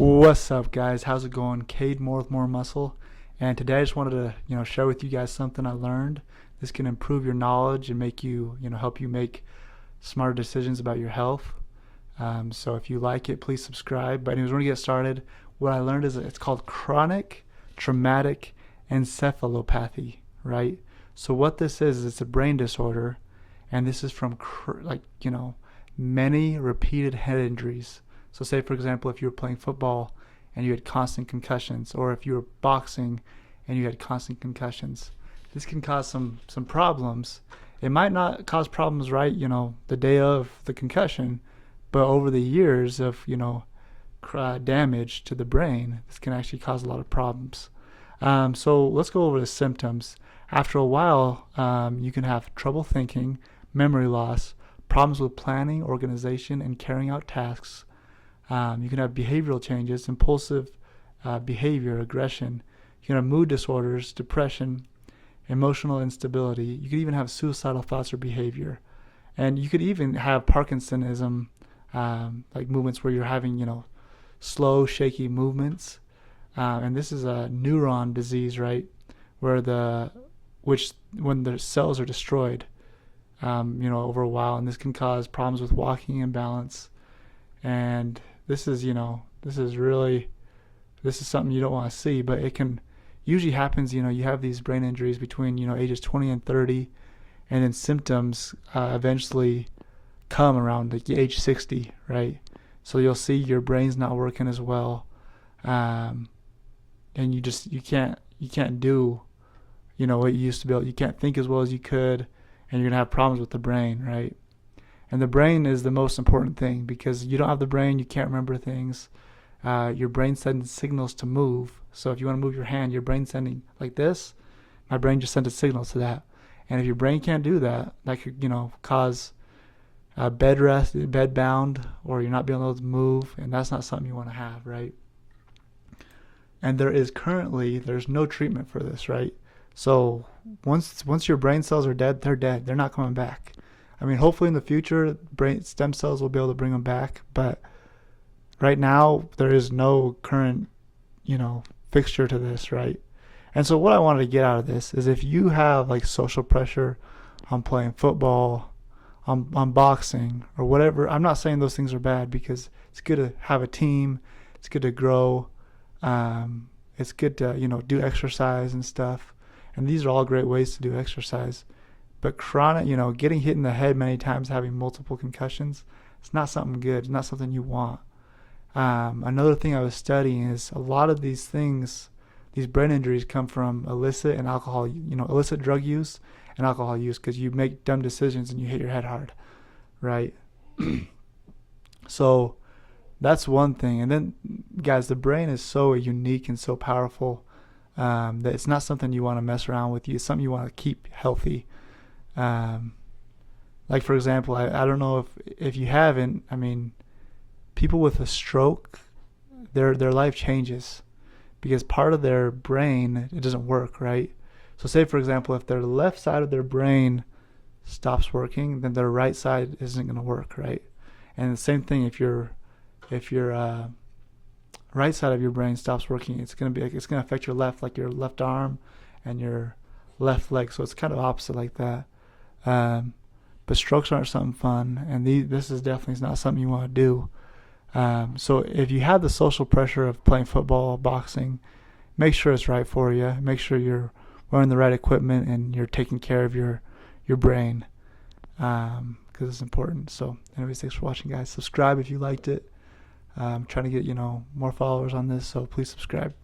What's up, guys? How's it going? Cade Moore with More Muscle, and today I just wanted to, share with you guys something I learned. This can improve your knowledge and make you, help you make smarter decisions about your health. So if you like it, please subscribe. But anyways, when we get started, what I learned is that it's called chronic traumatic encephalopathy, right? So what this is it's a brain disorder, and this is from many repeated head injuries. So say, for example, if you were playing football and you had constant concussions, or if you were boxing and you had constant concussions, this can cause some problems. It might not cause problems the day of the concussion, but over the years of, damage to the brain, this can actually cause a lot of problems. So let's go over the symptoms. After a while, you can have trouble thinking, memory loss, problems with planning, organization, and carrying out tasks. You can have behavioral changes, impulsive behavior, aggression. You can have mood disorders, depression, emotional instability. You could even have suicidal thoughts or behavior. And you could even have Parkinsonism, like movements where you're having, slow, shaky movements. And this is a neuron disease, right? When the cells are destroyed, over a while. And this can cause problems with walking and balance. And this is something you don't want to see, but it can usually happens, you have these brain injuries between, ages 20 and 30, and then symptoms eventually come around like age 60, right? So you'll see your brain's not working as well, and you can't do, what you used to be able, you can't think as well as you could, and you're gonna have problems with the brain, right? And the brain is the most important thing, because you don't have the brain, you can't remember things. Your brain sends signals to move. So if you want to move your hand, your brain's sending like this. My brain just sent a signal to that. And if your brain can't do that, that could, cause bed rest, bed bound, or you're not being able to move. And that's not something you want to have, right? And there's no treatment for this, right? So once your brain cells are dead, they're dead. They're not coming back. I mean, hopefully in the future, brain stem cells will be able to bring them back. But right now, there is no current, fixture to this, right? And so what I wanted to get out of this is, if you have like social pressure on playing football, on boxing, or whatever, I'm not saying those things are bad, because it's good to have a team. It's good to grow. It's good to, do exercise and stuff. And these are all great ways to do exercise. But chronic, getting hit in the head many times, having multiple concussions, it's not something good. It's not something you want. Another thing I was studying is a lot of these things, these brain injuries, come from illicit drug use and alcohol use, because you make dumb decisions and you hit your head hard, right? So that's one thing. And then, guys, the brain is so unique and so powerful that it's not something you want to mess around with. It's something you want to keep healthy. Like, for example, I don't know if you haven't, I mean, people with a stroke, their life changes because part of their brain, it doesn't work, right? So say, for example, if their left side of their brain stops working, then their right side isn't going to work, right? And the same thing, if your right side of your brain stops working, it's going to affect your left arm and your left leg. So it's kind of opposite like that. But strokes aren't something fun, and this is definitely not something you want to do. So if you have the social pressure of playing football, boxing, make sure it's right for you. Make sure you're wearing the right equipment and you're taking care of your brain, because it's important. So anyways, thanks for watching, guys. Subscribe if you liked it. I'm trying to get more followers on this, so please subscribe.